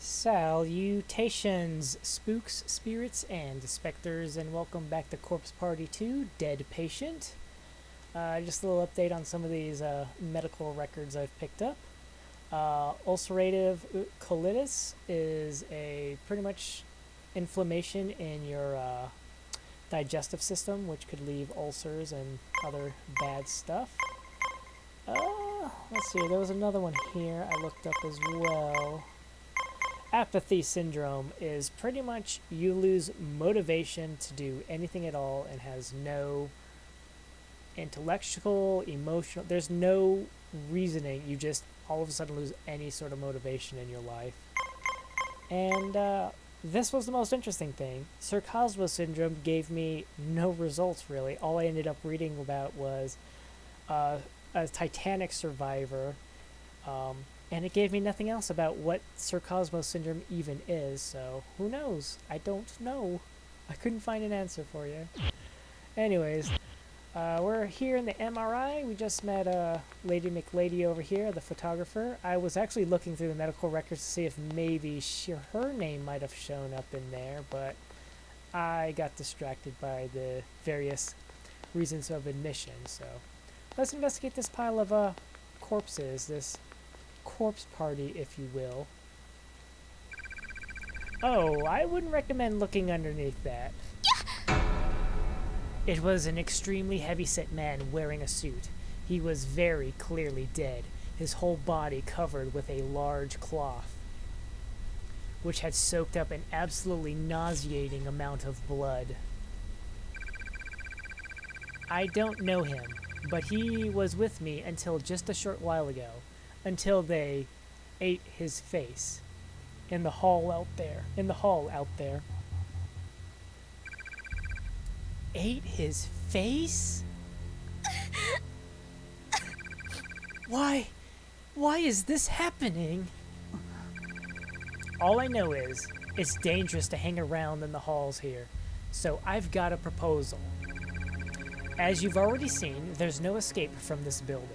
Salutations, spooks, spirits, and specters, and welcome back to Corpse Party 2, Dead Patient. Just a little update on some of these medical records I've picked up. Ulcerative colitis is a pretty much inflammation in your digestive system, which could leave ulcers and other bad stuff. Let's see, there was another one here I looked up as well. Apathy syndrome is pretty much you lose motivation to do anything at all and has no intellectual, emotional, there's no reasoning. You just all of a sudden lose any sort of motivation in your life. And this was the most interesting thing. Sir Cosmo syndrome gave me no results really. All I ended up reading about was a Titanic survivor, and it gave me nothing else about what Sir Cosmo syndrome even is, so who knows? I don't know. I couldn't find an answer for you. Anyways, we're here in the MRI. We just met Lady McLady over here, the photographer. I was actually looking through the medical records to see if maybe her name might have shown up in there, but I got distracted by the various reasons of admission, so let's investigate this pile of corpses, this corpse party, if you will. Oh, I wouldn't recommend looking underneath that. It was an extremely heavy-set man wearing a suit. He was very clearly dead, his whole body covered with a large cloth, which had soaked up an absolutely nauseating amount of blood. I don't know him, but he was with me until just a short while ago, until they ate his face in the hall out there. Ate his face? Why is this happening? All I know is it's dangerous to hang around in the halls here, so I've got a proposal. As you've already seen, there's no escape from this building.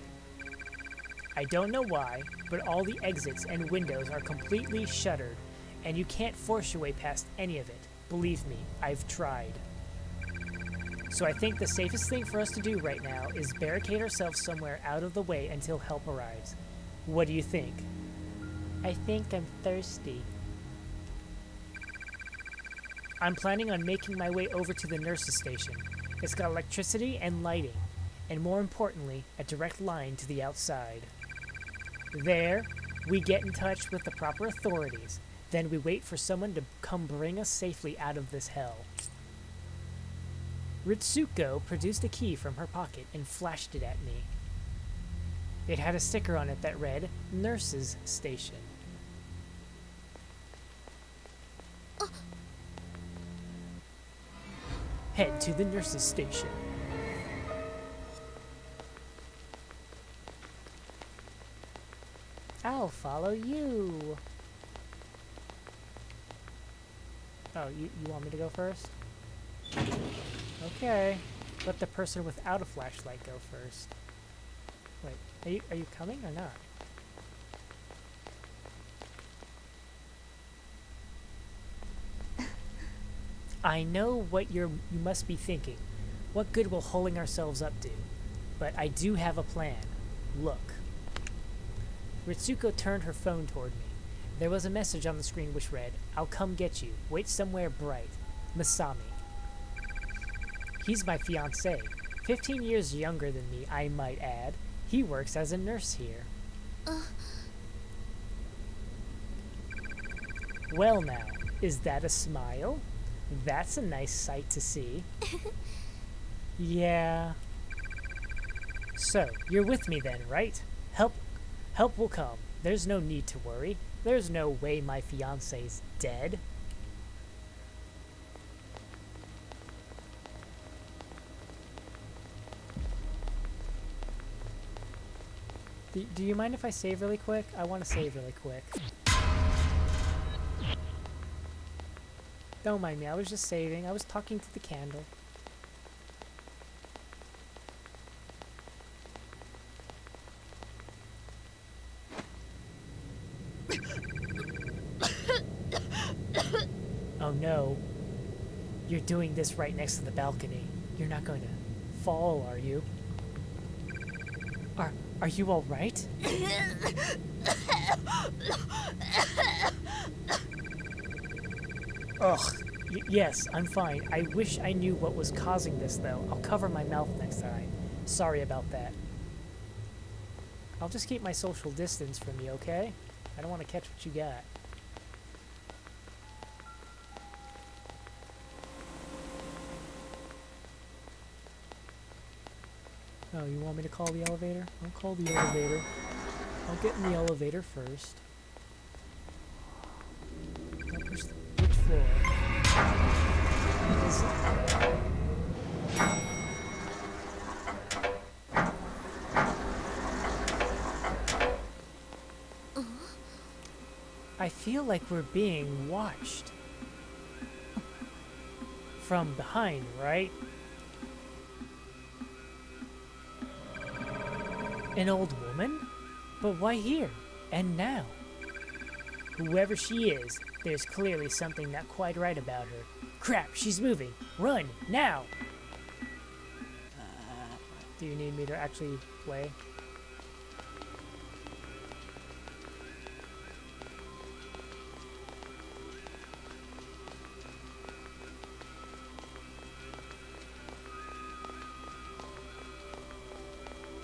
I don't know why, but all the exits and windows are completely shuttered, and you can't force your way past any of it. Believe me, I've tried. So I think the safest thing for us to do right now is barricade ourselves somewhere out of the way until help arrives. What do you think? I think I'm thirsty. I'm planning on making my way over to the nurse's station. It's got electricity and lighting, and more importantly, a direct line to the outside. There, we get in touch with the proper authorities. Then we wait for someone to come bring us safely out of this hell. Ritsuko produced a key from her pocket and flashed it at me. It had a sticker on it that read, Nurse's Station. Head to the nurse's station. I'll follow you. Oh, you want me to go first? Okay. Let the person without a flashlight go first. Wait, are you coming or not? I know what you must be thinking. What good will holding ourselves up do? But I do have a plan. Look. Ritsuko turned her phone toward me. There was a message on the screen which read, I'll come get you. Wait somewhere bright. Masami. He's my fiancé. 15 years younger than me, I might add. He works as a nurse here. Well now, is that a smile? That's a nice sight to see. Yeah. So, you're with me then, right? Help will come. There's no need to worry. There's no way my fiancé's dead. Do you mind if I save really quick? I want to save really quick. Don't mind me, I was just saving. I was talking to the candle. Oh no. You're doing this right next to the balcony. You're not going to fall, are you? Are you all right? Ugh. Yes, I'm fine. I wish I knew what was causing this, though. I'll cover my mouth next time. Sorry about that. I'll just keep my social distance from you, okay? I don't want to catch what you got. Oh, you want me to call the elevator? I'll call the elevator. I'll get in the elevator first. Which floor? Is I feel like we're being watched. From behind, right? An old woman? But why here? And now? Whoever she is, there's clearly something not quite right about her. Crap, she's moving. Run, now! Do you need me to actually play?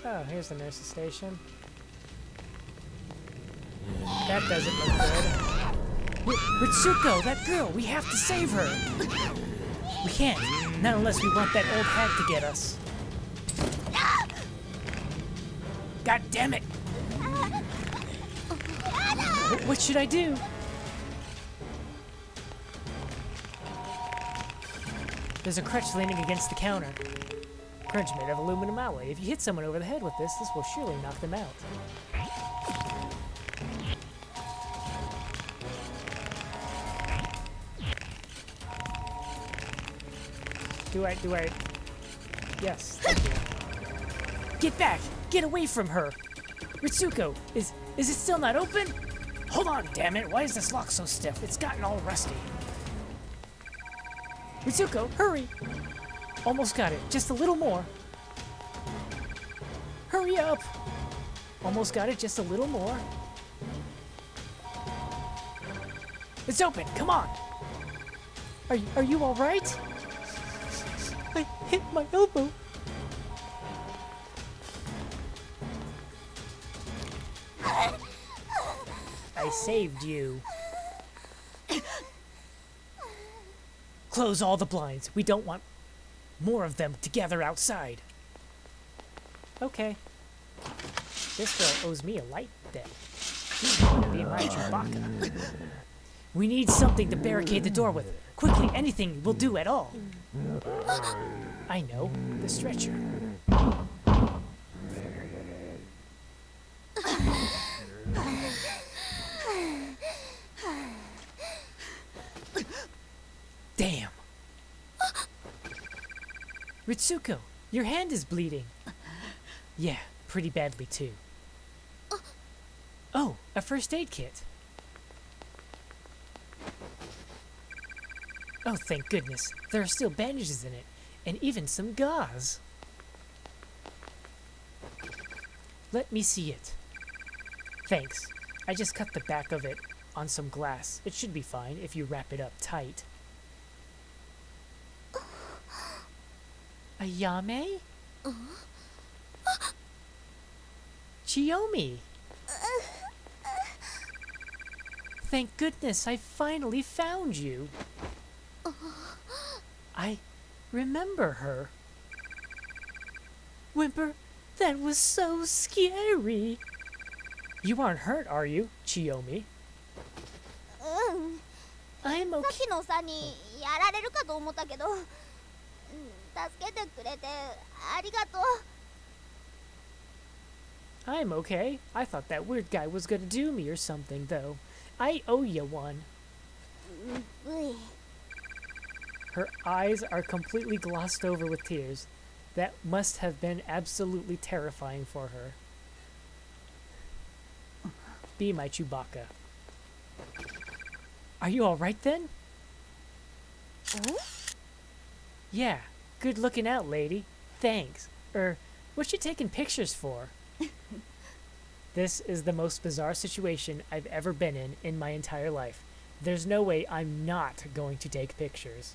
Oh, here's the nurse's station. That doesn't look good. Ritsuko, that girl! We have to save her! We can't. Not unless we want that old hag to get us. God damn it! What should I do? There's a crutch leaning against the counter. Crutch made of aluminum alloy. If you hit someone over the head with this will surely knock them out. Do I? Yes, thank you. Get back! Get away from her! Ritsuko, is it still not open? Hold on, damn it! Why is this lock so stiff? It's gotten all rusty. Ritsuko, hurry! Almost got it. Just a little more. Hurry up! Almost got it. Just a little more. It's open. Come on. Are you all right? I hit my elbow. I saved you. Close all the blinds. We don't want more of them together outside. Okay. This girl owes me a light then. She's going to be my Chewbacca. We need something to barricade the door with. Quickly, anything will do at all. I know, the stretcher. Damn. Ritsuko, your hand is bleeding. Yeah, pretty badly too. Oh, a first aid kit. Oh, thank goodness. There are still bandages in it, and even some gauze. Let me see it. Thanks. I just cut the back of it on some glass. It should be fine if you wrap it up tight. Ayame? Chiyomi! Thank goodness I finally found you. I remember her. Whimper, that was so scary. You aren't hurt, are you, Chiyomi? I'm okay. さっきのおさんにやられるかと思ったけど、助けてくれてありがとう。I'm okay. I thought that weird guy was gonna do me or something, though. I owe you one. Her eyes are completely glossed over with tears. That must have been absolutely terrifying for her. Be my Chewbacca. Are you alright then? Yeah, good looking out, lady. Thanks. What's you taking pictures for? This is the most bizarre situation I've ever been in my entire life. There's no way I'm not going to take pictures.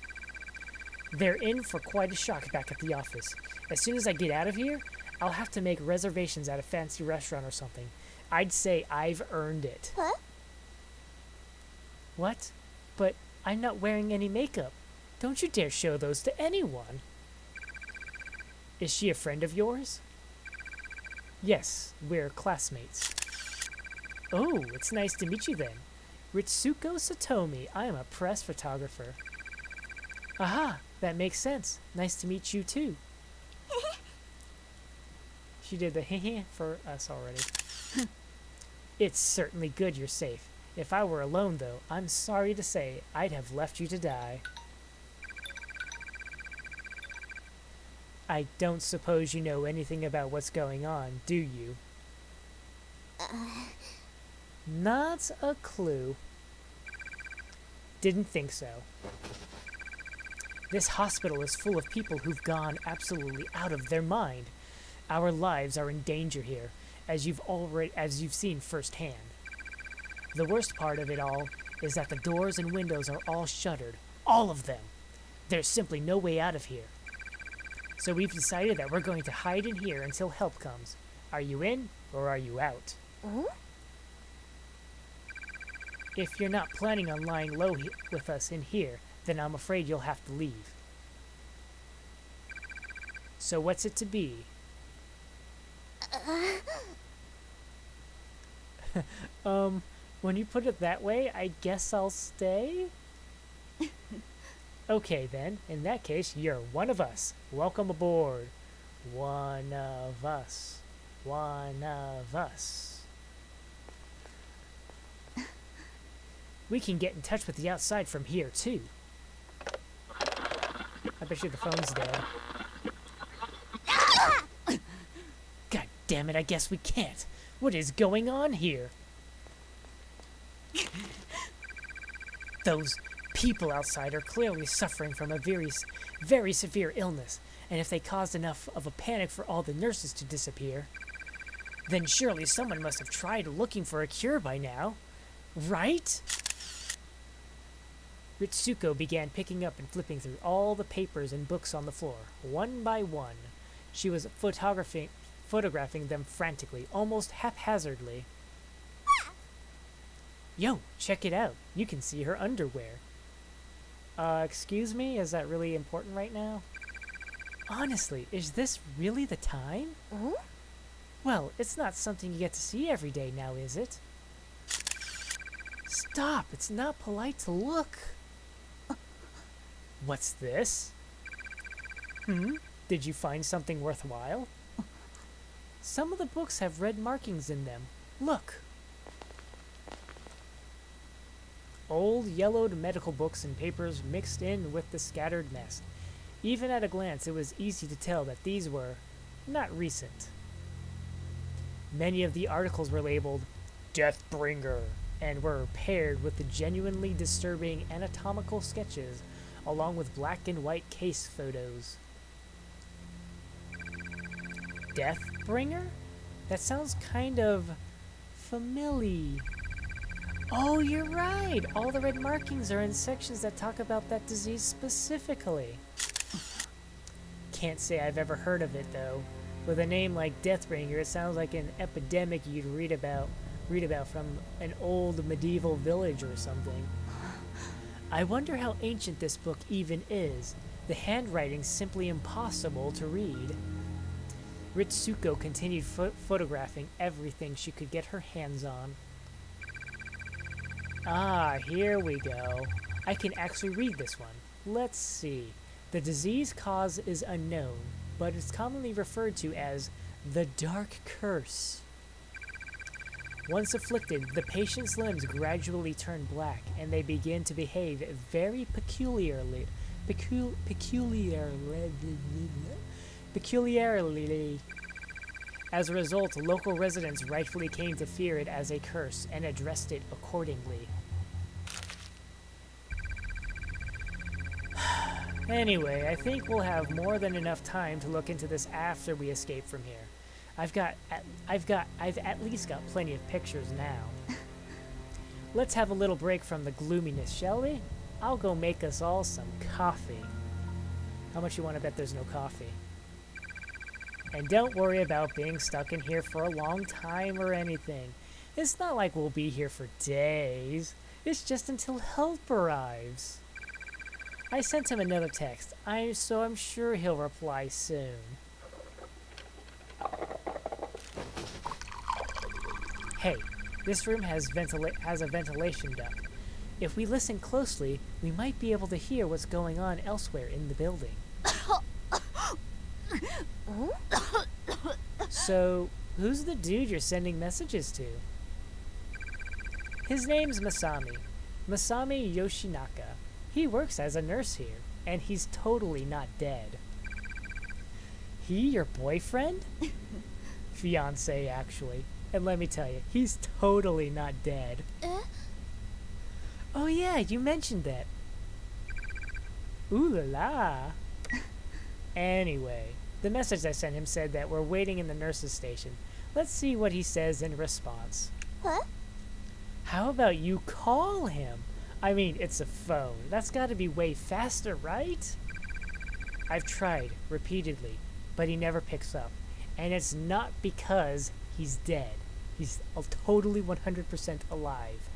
They're in for quite a shock back at the office. As soon as I get out of here, I'll have to make reservations at a fancy restaurant or something. I'd say I've earned it. Huh? What? But I'm not wearing any makeup. Don't you dare show those to anyone. Is she a friend of yours? Yes, we're classmates. Oh, it's nice to meet you then. Ritsuko Satomi, I am a press photographer. Aha, that makes sense. Nice to meet you too. She did the heh for us already. It's certainly good you're safe. If I were alone though, I'm sorry to say I'd have left you to die. I don't suppose you know anything about what's going on, do you? Not a clue. Didn't think so. This hospital is full of people who've gone absolutely out of their mind. Our lives are in danger here, as you've seen firsthand. The worst part of it all is that the doors and windows are all shuttered. All of them. There's simply no way out of here. So we've decided that we're going to hide in here until help comes. Are you in, or are you out? If you're not planning on lying low with us in here, then I'm afraid you'll have to leave. So what's it to be? When you put it that way, I guess I'll stay? Okay then, in that case, you're one of us. Welcome aboard. One of us. One of us. We can get in touch with the outside from here, too. I bet you the phone's dead. God damn it, I guess we can't. What is going on here? Those people outside are clearly suffering from a very severe illness, and if they caused enough of a panic for all the nurses to disappear, then surely someone must have tried looking for a cure by now, right? Ritsuko began picking up and flipping through all the papers and books on the floor, one by one. She was photographing them frantically, almost haphazardly. Yo, check it out. You can see her underwear. Excuse me? Is that really important right now? Honestly, is this really the time? Well, it's not something you get to see every day now, is it? Stop! It's not polite to look. What's this? Did you find something worthwhile? Some of the books have red markings in them. Look. Old, yellowed medical books and papers mixed in with the scattered mess. Even at a glance, it was easy to tell that these were not recent. Many of the articles were labeled Deathbringer and were paired with the genuinely disturbing anatomical sketches along with black and white case photos. Deathbringer? That sounds kind of familiar. Oh, you're right! All the red markings are in sections that talk about that disease specifically. Can't say I've ever heard of it, though. With a name like Deathbringer, it sounds like an epidemic you'd read about from an old medieval village or something. I wonder how ancient this book even is. The handwriting's simply impossible to read. Ritsuko continued photographing everything she could get her hands on. Ah, here we go. I can actually read this one. Let's see. The disease cause is unknown, but it's commonly referred to as the Dark Curse. Once afflicted, the patient's limbs gradually turn black, and they begin to behave very peculiarly. As a result, local residents rightfully came to fear it as a curse and addressed it accordingly. Anyway, I think we'll have more than enough time to look into this after we escape from here. I've at least got plenty of pictures now. Let's have a little break from the gloominess, shall we? I'll go make us all some coffee. How much you want to bet there's no coffee? And don't worry about being stuck in here for a long time or anything. It's not like we'll be here for days. It's just until help arrives. I sent him another text, so I'm sure he'll reply soon. Hey, this room has a ventilation duct. If we listen closely, we might be able to hear what's going on elsewhere in the building. So, who's the dude you're sending messages to? His name's Masami. Masami Yoshinaka. He works as a nurse here, and he's totally not dead. He your boyfriend? Fiancé, actually. And let me tell you, he's totally not dead. Oh yeah, you mentioned that. Ooh la la. Anyway, the message I sent him said that we're waiting in the nurse's station. Let's see what he says in response. What? How about you call him? I mean, it's a phone. That's gotta be way faster, right? I've tried, repeatedly, but he never picks up. And it's not because he's dead. He's totally 100% alive.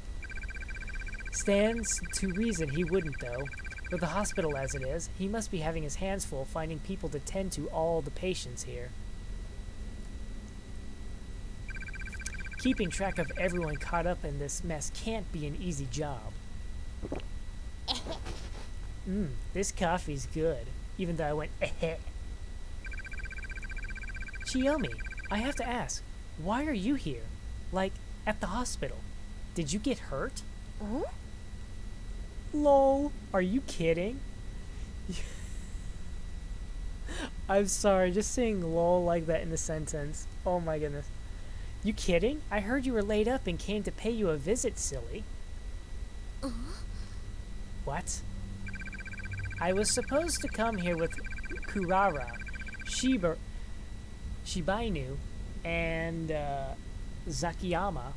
Stands to reason he wouldn't, though. With the hospital as it is, he must be having his hands full finding people to tend to all the patients here. Keeping track of everyone caught up in this mess can't be an easy job. This coffee's good, even though I went eh. Chiyomi, I have to ask, why are you here? Like, at the hospital? Did you get hurt? Lol, are you kidding? I'm sorry, just saying lol like that in a sentence. Oh my goodness. You kidding? I heard you were laid up and came to pay you a visit, silly. What? I was supposed to come here with Kurara, Shibainu, and Zakiyama,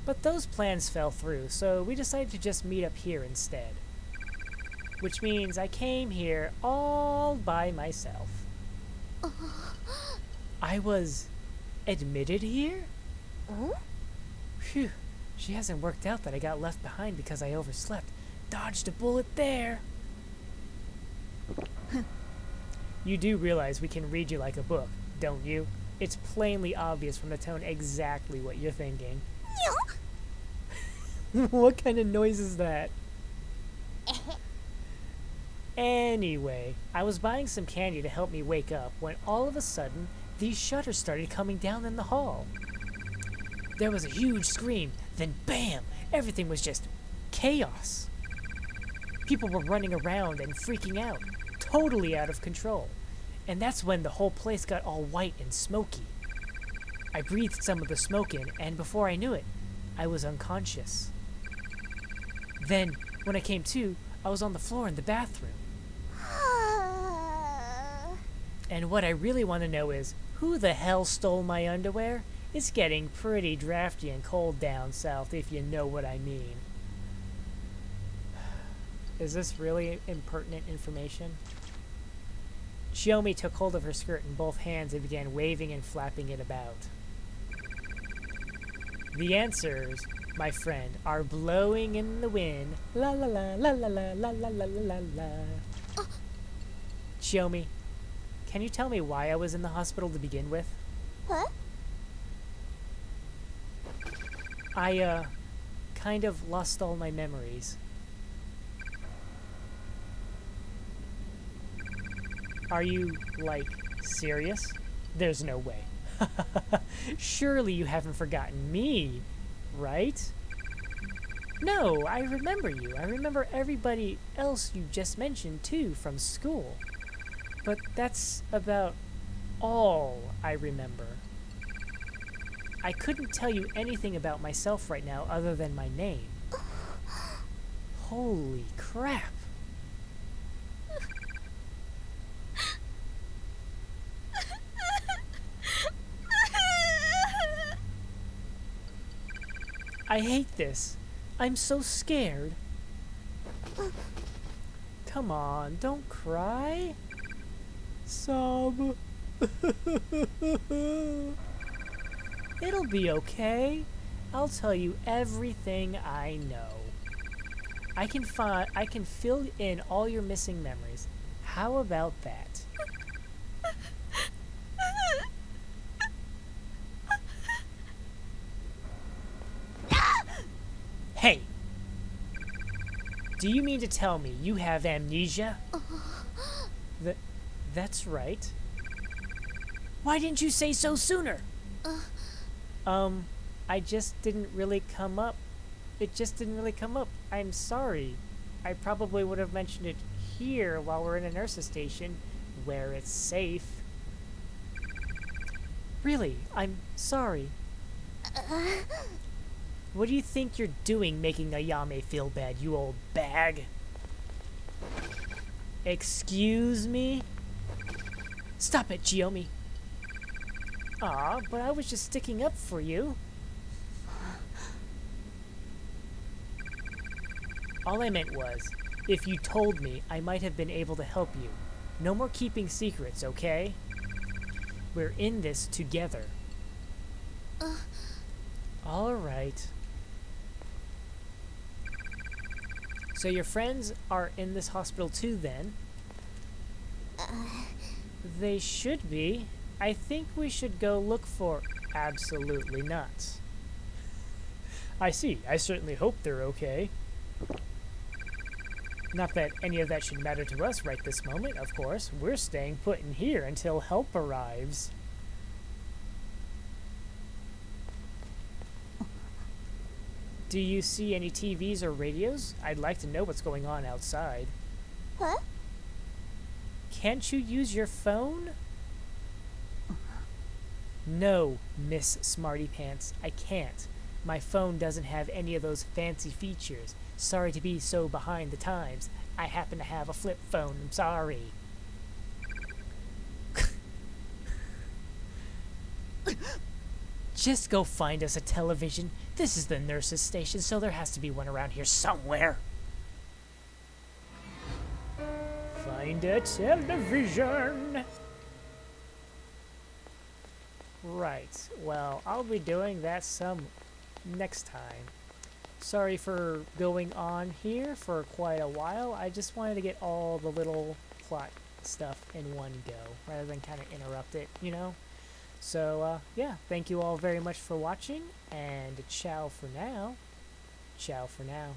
but those plans fell through, so we decided to just meet up here instead. Which means I came here all by myself. I was admitted here? Phew, she hasn't worked out that I got left behind because I overslept. Dodged a bullet there. You do realize we can read you like a book, don't you? It's plainly obvious from the tone exactly what you're thinking. What kind of noise is that? Anyway, I was buying some candy to help me wake up when all of a sudden, these shutters started coming down in the hall. There was a huge scream, then bam! Everything was just chaos. People were running around and freaking out, totally out of control. And that's when the whole place got all white and smoky. I breathed some of the smoke in, and before I knew it, I was unconscious. Then, when I came to, I was on the floor in the bathroom. And what I really want to know is, who the hell stole my underwear? It's getting pretty drafty and cold down south, if you know what I mean. Is this really impertinent information? Chiyomi took hold of her skirt in both hands and began waving and flapping it about. The answers, my friend, are blowing in the wind. La la la la la la la la la la la. Chiyomi, can you tell me why I was in the hospital to begin with? What? I, kind of lost all my memories. Are you, like, serious? There's no way. Surely you haven't forgotten me, right? No, I remember you. I remember everybody else you just mentioned, too, from school. But that's about all I remember. I couldn't tell you anything about myself right now other than my name. Holy crap. I hate this. I'm so scared. Come on, don't cry. Sob. It'll be okay. I'll tell you everything I know. I can fill in all your missing memories. How about that? Hey! Do you mean to tell me you have amnesia? That's right. Why didn't you say so sooner? I just didn't really come up. It just didn't really come up. I'm sorry. I probably would have mentioned it here while we're in a nurse's station, where it's safe. Really, I'm sorry. What do you think you're doing making Ayame feel bad, you old bag? Excuse me? Stop it, Chiyomi. Aw, but I was just sticking up for you. All I meant was, if you told me, I might have been able to help you. No more keeping secrets, okay? We're in this together. Alright. So your friends are in this hospital too, then? They should be. I think we should go look for... Absolutely not. I see. I certainly hope they're okay. Not that any of that should matter to us right this moment, of course. We're staying put in here until help arrives. Do you see any TVs or radios? I'd like to know what's going on outside. Huh? Can't you use your phone? No, Miss Smarty Pants, I can't. My phone doesn't have any of those fancy features. Sorry to be so behind the times. I happen to have a flip phone, I'm sorry. Just go find us a television. This is the nurse's station, so there has to be one around here somewhere. Find a television. Right, well, I'll be doing that some next time. Sorry for going on here for quite a while. I just wanted to get all the little plot stuff in one go, rather than kind of interrupt it, you know? So, yeah, thank you all very much for watching, and ciao for now. Ciao for now.